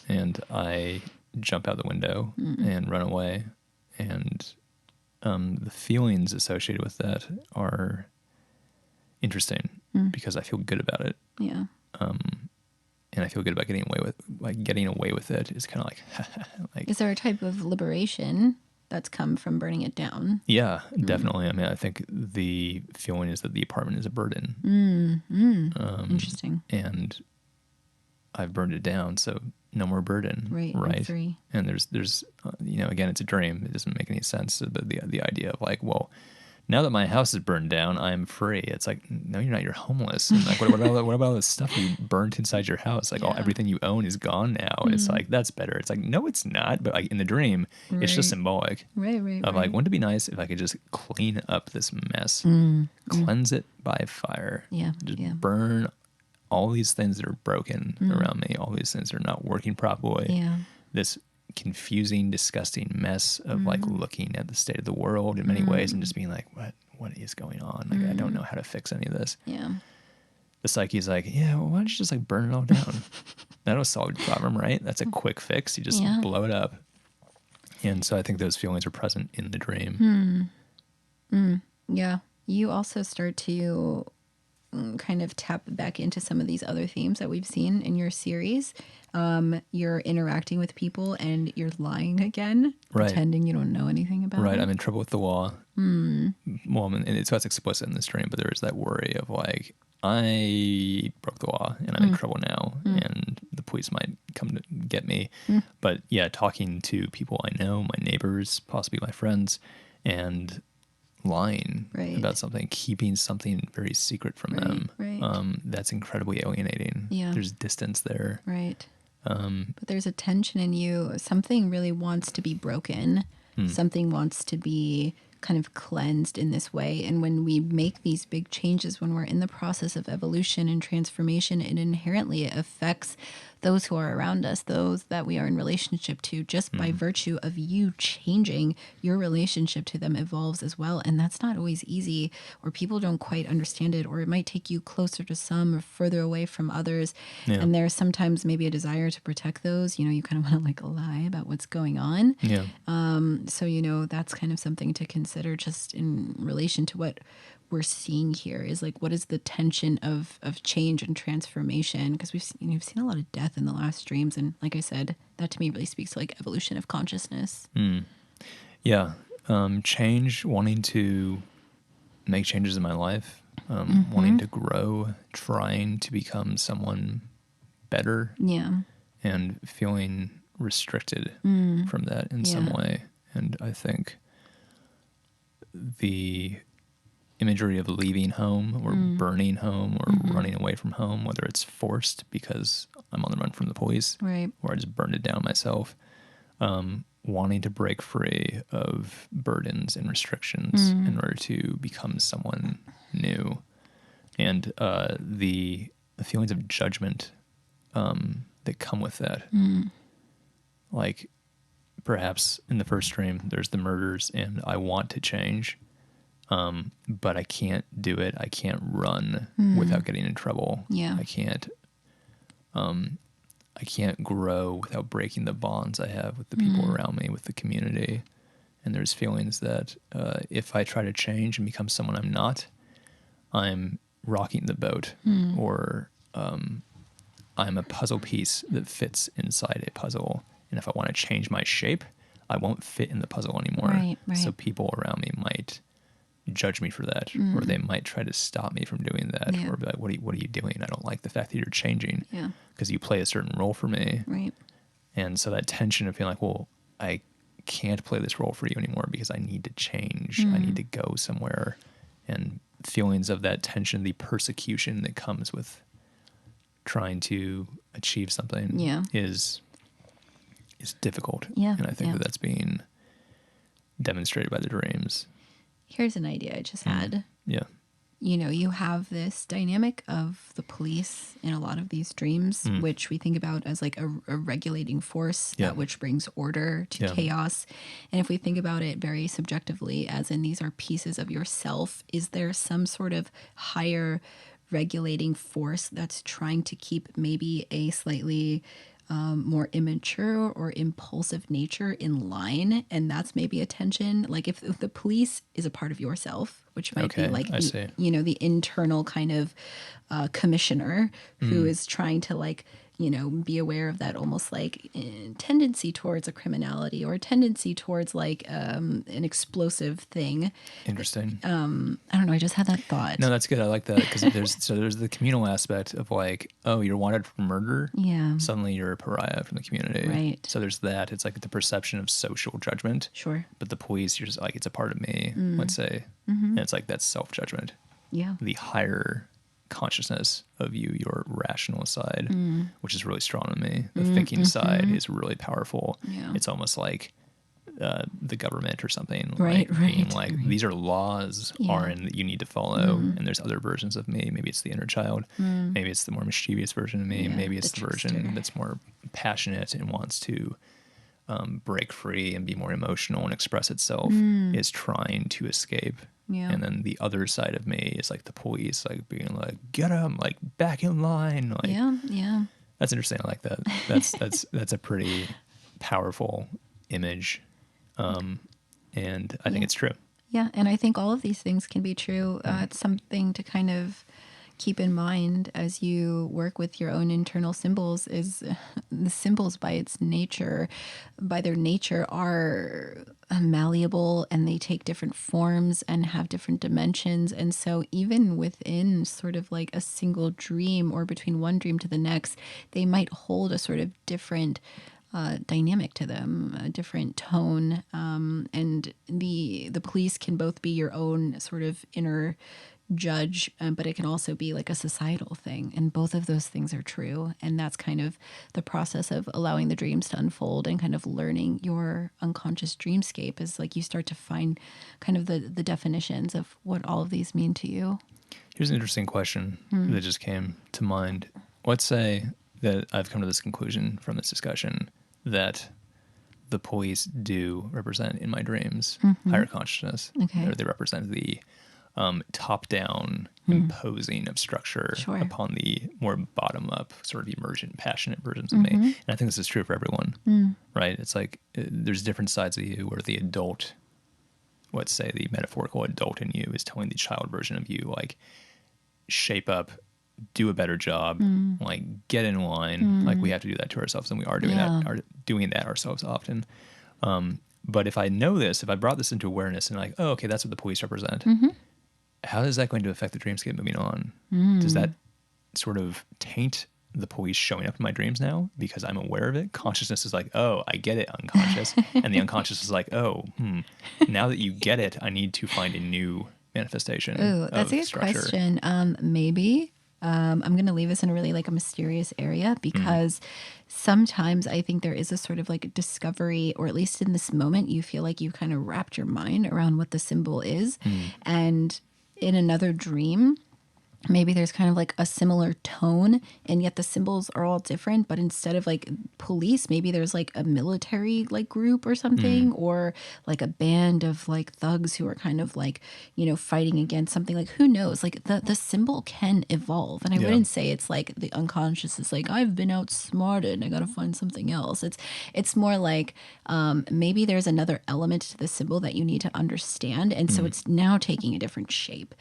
and I jump out the window and run away. And the feelings associated with that are interesting because I feel good about it. Yeah. And I feel good about getting away with it is kind of like, Is there a type of liberation that's come from burning it down? yeah, definitely. I mean, I think the feeling is that the apartment is a burden. Interesting. And I've burned it down, so no more burden. Right. I'm free. And there's you know, again, it's a dream. It doesn't make any sense. But the idea of like, well, now that my house is burned down, I'm free. It's like, no, you're not. You're homeless. And like, what about all the stuff you burnt inside your house? Like, everything you own is gone now. And it's like, that's better. It's like, no, it's not. But like in the dream, it's just symbolic. Right. Of like, wouldn't it be nice if I could just clean up this mess, cleanse it by fire, just burn all these things that are broken around me, all these things that are not working properly. This confusing, disgusting mess of like looking at the state of the world in many ways and just being like, what is going on? Like, I don't know how to fix any of this. Yeah. The psyche is like, yeah, well, why don't you just like burn it all down? That'll solve your problem, right? That's a quick fix. You just blow it up. And so I think those feelings are present in the dream. Yeah. You also start to kind of tap back into some of these other themes that we've seen in your series. You're interacting with people and you're lying again, pretending you don't know anything about it. I'm in trouble with the law. Well, and so it's explicit in this dream, but there is that worry of like, I broke the law and I'm in trouble now and the police might come to get me. But yeah, talking to people I know, my neighbors, possibly my friends, and lying about something, keeping something very secret from them. That's incredibly alienating. Yeah. There's distance there. Right. But there's a tension in you. Something really wants to be broken. Something wants to be kind of cleansed in this way. And when we make these big changes, when we're in the process of evolution and transformation, it inherently affects those who are around us, those that we are in relationship to, just by virtue of you changing, your relationship to them evolves as well. And that's not always easy, or people don't quite understand it, or it might take you closer to some or further away from others. Yeah. And there's sometimes maybe a desire to protect those, you know, you kind of want to like lie about what's going on. Yeah. So, you know, that's kind of something to consider just in relation to what we're seeing here is like, what is the tension of change and transformation? Because we've seen a lot of death in the last dreams. And like I said, that to me really speaks to like evolution of consciousness. Yeah. Change, wanting to make changes in my life, wanting to grow, trying to become someone better. Yeah. And feeling restricted from that in some way. And I think the imagery of leaving home or burning home or running away from home, whether it's forced because I'm on the run from the police, or I just burned it down myself, wanting to break free of burdens and restrictions in order to become someone new. And the feelings of judgment that come with that. Like, perhaps in the first dream, there's the murders, and I want to change, but I can't do it. I can't run without getting in trouble. Yeah. I can't grow without breaking the bonds I have with the people around me, with the community. And there's feelings that if I try to change and become someone I'm not, I'm rocking the boat, or I'm a puzzle piece that fits inside a puzzle. And if I want to change my shape, I won't fit in the puzzle anymore. Right. So people around me might judge me for that, or they might try to stop me from doing that, or be like, what are you doing? I don't like the fact that you're changing because you play a certain role for me. Right. And so that tension of feeling like, well, I can't play this role for you anymore because I need to change. I need to go somewhere. And feelings of that tension, the persecution that comes with trying to achieve something is difficult. Yeah. And I think that that's being demonstrated by the dreams. Here's an idea I just had. Yeah. You know, you have this dynamic of the police in a lot of these dreams, which we think about as like a regulating force, that which brings order to chaos. And if we think about it very subjectively, as in these are pieces of yourself, is there some sort of higher regulating force that's trying to keep maybe a slightly more immature or impulsive nature in line? And that's maybe a tension. Like if the police is a part of yourself, which might be like, the internal kind of commissioner who is trying to like, be aware of that almost like tendency towards a criminality or a tendency towards like an explosive thing. Interesting. I don't know. I just had that thought. No, that's good. I like that because there's the communal aspect of like, oh, you're wanted for murder. Yeah. Suddenly you're a pariah from the community. Right. So there's that. It's like the perception of social judgment. Sure. But the police, you're just like, it's a part of me, let's say. And it's like that's self-judgment. Yeah. The higher consciousness of you, your rational side, which is really strong in me. The thinking side is really powerful. Yeah. It's almost like the government or something, Right, like being right, like, right. these are laws, Arran, that you need to follow. And there's other versions of me. Maybe it's the inner child. Maybe it's the more mischievous version of me. Yeah, Maybe it's the the version trickster. that's more passionate and wants to break free and be more emotional and express itself, is trying to escape. Yeah. And then the other side of me is like the police, like being like, get him, like back in line. Like, Yeah. that's interesting. I like that. That's a pretty powerful image. And I think it's true. Yeah, and I think all of these things can be true. It's something to kind of keep in mind as you work with your own internal symbols is the symbols by their nature are malleable, and they take different forms and have different dimensions. And so even within sort of like a single dream or between one dream to the next, they might hold a sort of different dynamic to them, a different tone. And the police can both be your own sort of inner judge, but it can also be like a societal thing. And both of those things are true. And that's kind of the process of allowing the dreams to unfold and kind of learning your unconscious dreamscape is like you start to find kind of the definitions of what all of these mean to you. Here's an interesting question that just came to mind. Let's say that I've come to this conclusion from this discussion that the police do represent in my dreams higher consciousness. Okay. Or they represent the top-down imposing of structure upon the more bottom-up, sort of emergent, passionate versions of me. And I think this is true for everyone, right? It's like there's different sides of you where the adult, let's say the metaphorical adult in you is telling the child version of you, like, shape up, do a better job, like get in line. Like we have to do that to ourselves, and we are doing that ourselves often. But if I know this, if I brought this into awareness and like, oh, okay, that's what the police represent, how is that going to affect the dreamscape moving on? Does that sort of taint the police showing up in my dreams now because I'm aware of it? Consciousness is like, oh, I get it, unconscious. And the unconscious is like, oh, now that you get it, I need to find a new manifestation. Ooh, that's a good structure. question. Maybe I'm going to leave us in a really like a mysterious area because sometimes I think there is a sort of like discovery, or at least in this moment, you feel like you kind of wrapped your mind around what the symbol is. And in another dream, maybe there's kind of like a similar tone, and yet the symbols are all different. But instead of like police, maybe there's like a military like group or something, or like a band of like thugs who are kind of like, you know, fighting against something. Like, who knows? Like the symbol can evolve. And I wouldn't say it's like the unconscious is like, I've been outsmarted, I got to find something else. It's more like maybe there's another element to the symbol that you need to understand. And so it's now taking a different shape.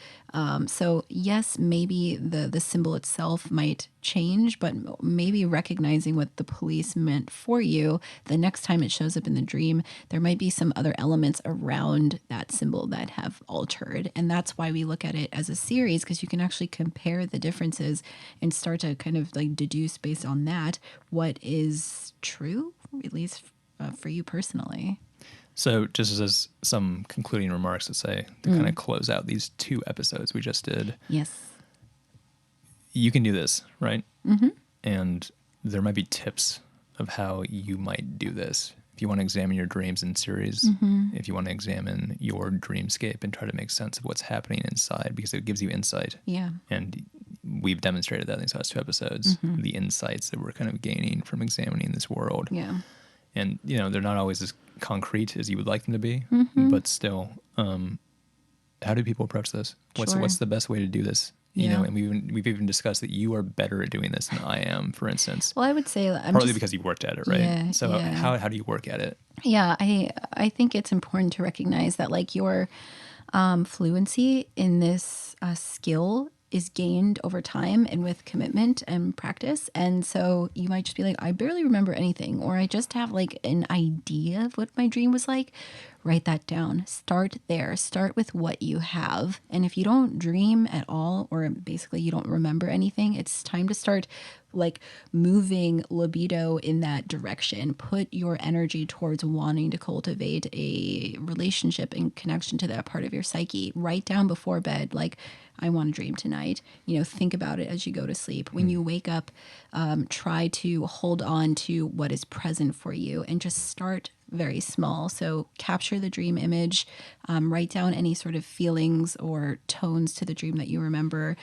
So yes, maybe the symbol itself might change, but maybe recognizing what the police meant for you, the next time it shows up in the dream, there might be some other elements around that symbol that have altered. And that's why we look at it as a series, because you can actually compare the differences and start to kind of like deduce based on that what is true, at least for you personally. So just as some concluding remarks to say, to kind of close out these 2 episodes we just did. Yes. You can do this, right? And there might be tips of how you might do this. If you want to examine your dreams in series, if you want to examine your dreamscape and try to make sense of what's happening inside, because it gives you insight. Yeah. And we've demonstrated that in these last 2 episodes, the insights that we're kind of gaining from examining this world. Yeah. And, you know, they're not always as concrete as you would like them to be, but still, how do people approach this? What's the best way to do this? You know, and we've even discussed that you are better at doing this than I am, for instance. Well, I would say partly because you worked at it, right? Yeah, So how do you work at it? Yeah, I think it's important to recognize that like your fluency in this skill is gained over time and with commitment and practice. And so you might just be like, I barely remember anything, or I just have like an idea of what my dream was like. Write that down. Start there. Start with what you have. And if you don't dream at all, or basically you don't remember anything, it's time to start like moving libido in that direction. Put your energy towards wanting to cultivate a relationship and connection to that part of your psyche. Write down before bed, like, I want to dream tonight. You know, think about it as you go to sleep. When you wake up, try to hold on to what is present for you and just start very small. So capture the dream image, write down any sort of feelings or tones to the dream that you remember,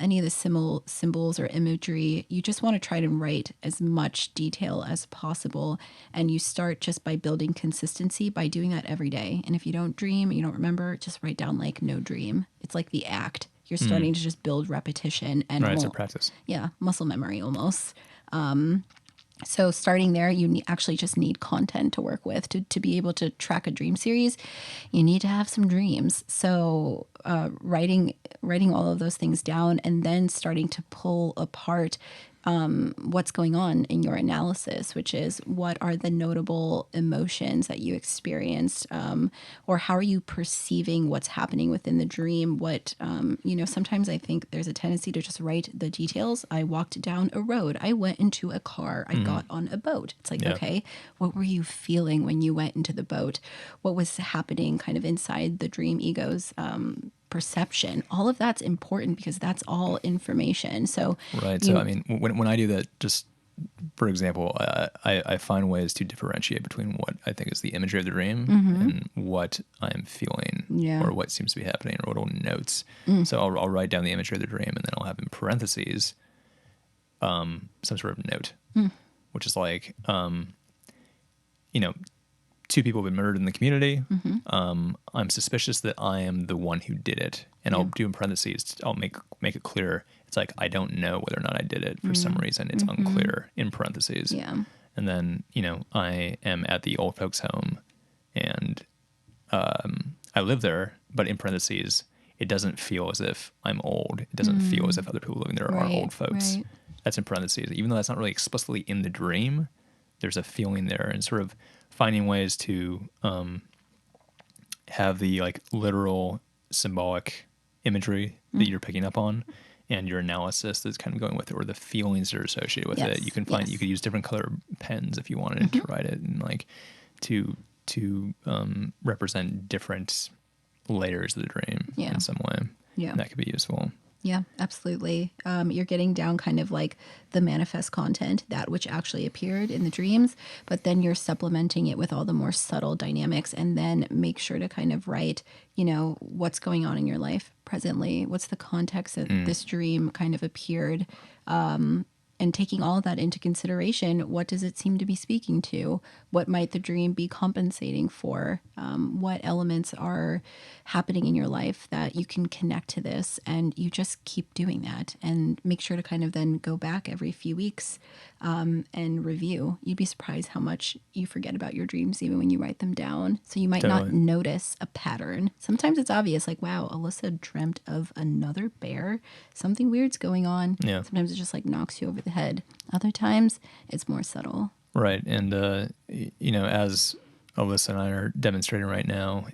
any of the symbols or imagery. You just want to try to write as much detail as possible. And you start just by building consistency by doing that every day. And if you don't dream, you don't remember, just write down like no dream. It's like the act. You're starting to just build repetition and Right, it's a practice. Yeah, muscle memory almost. So starting there, you actually just need content to work with. To be able to track a dream series, you need to have some dreams. So writing all of those things down and then starting to pull apart what's going on in your analysis, which is what are the notable emotions that you experienced, or how are you perceiving what's happening within the dream? What, sometimes I think there's a tendency to just write the details. I walked down a road. I went into a car. I got on a boat. It's like, okay, what were you feeling when you went into the boat? What was happening kind of inside the dream ego's perception? All of that's important because that's all information. So right. So I mean, when I do that, just for example, I find ways to differentiate between what I think is the imagery of the dream and what I'm feeling, or what seems to be happening, or little notes. So I'll write down the imagery of the dream, and then I'll have in parentheses some sort of note, which is like, 2 people have been murdered in the community. I'm suspicious that I am the one who did it. And I'll do in parentheses, I'll make it clear. It's like, I don't know whether or not I did it for some reason. It's unclear in parentheses. Yeah. And then, I am at the old folks' home and I live there, but in parentheses, it doesn't feel as if I'm old. It doesn't feel as if other people living there are old folks. Right. That's in parentheses. Even though that's not really explicitly in the dream, there's a feeling there, and sort of finding ways to have the like literal symbolic imagery that you're picking up on, and your analysis that's kind of going with it, or the feelings that are associated with it. You can find you could use different color pens if you wanted to write it, and like to represent different layers of the dream in some way. Yeah. And that could be useful. Yeah, absolutely. You're getting down kind of like the manifest content, that which actually appeared in the dreams, but then you're supplementing it with all the more subtle dynamics, and then make sure to kind of write, what's going on in your life presently. What's the context that this dream kind of appeared? And taking all of that into consideration, what does it seem to be speaking to? What might the dream be compensating for? What elements are happening in your life that you can connect to this? And you just keep doing that, and make sure to kind of then go back every few weeks and review. You'd be surprised how much you forget about your dreams even when you write them down. So you might not notice a pattern. Sometimes it's obvious, like, wow, Alyssa dreamt of another bear. Something weird's going on. Yeah. Sometimes it just like knocks you over the head. Other times it's more subtle. Right. And, as Alyssa and I are demonstrating right now,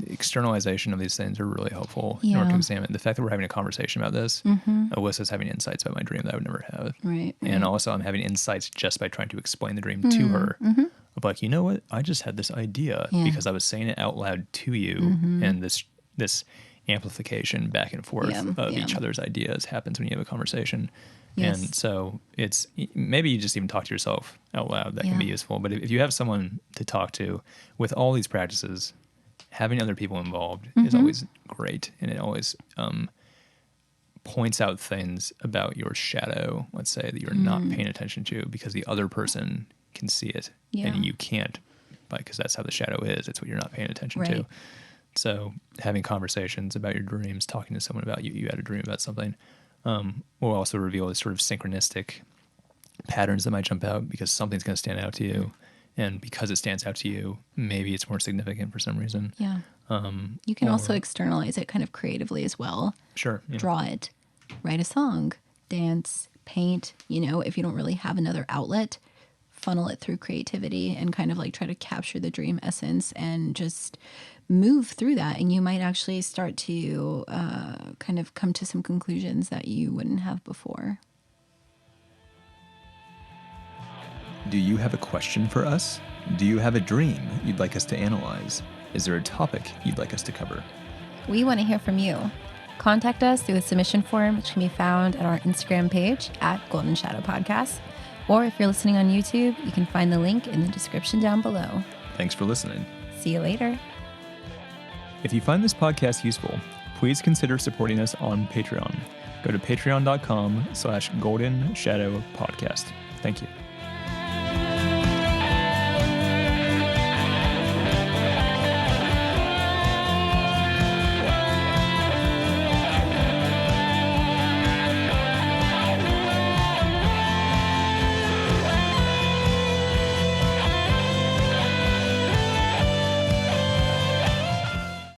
externalization of these things are really helpful in order to examine. The fact that we're having a conversation about this, Alyssa's having insights about my dream that I would never have. Right. And also I'm having insights just by trying to explain the dream to her. Of like, you know what? I just had this idea because I was saying it out loud to you. And this amplification back and forth of each other's ideas happens when you have a conversation. Yes. And so it's maybe you just even talk to yourself out loud. That can be useful. But if you have someone to talk to with all these practices, having other people involved is always great. And it always points out things about your shadow, let's say, that you're not paying attention to because the other person can see it and you can't, because that's how the shadow is. It's what you're not paying attention to. So having conversations about your dreams, talking to someone about you had a dream about something, will also reveal this sort of synchronistic patterns that might jump out because something's going to stand out to you. And because it stands out to you, maybe it's more significant for some reason. Yeah. You can also externalize it kind of creatively as well. Sure. Yeah. Draw it, write a song, dance, paint. If you don't really have another outlet, funnel it through creativity and kind of like try to capture the dream essence and just move through that. And you might actually start to kind of come to some conclusions that you wouldn't have before. Do you have a question for us? Do you have a dream you'd like us to analyze? Is there a topic you'd like us to cover? We want to hear from you. Contact us through the submission form, which can be found at our Instagram page at Golden Shadow Podcast. Or if you're listening on YouTube, you can find the link in the description down below. Thanks for listening. See you later. If you find this podcast useful, please consider supporting us on Patreon. Go to patreon.com/Golden Shadow Podcast. Thank you.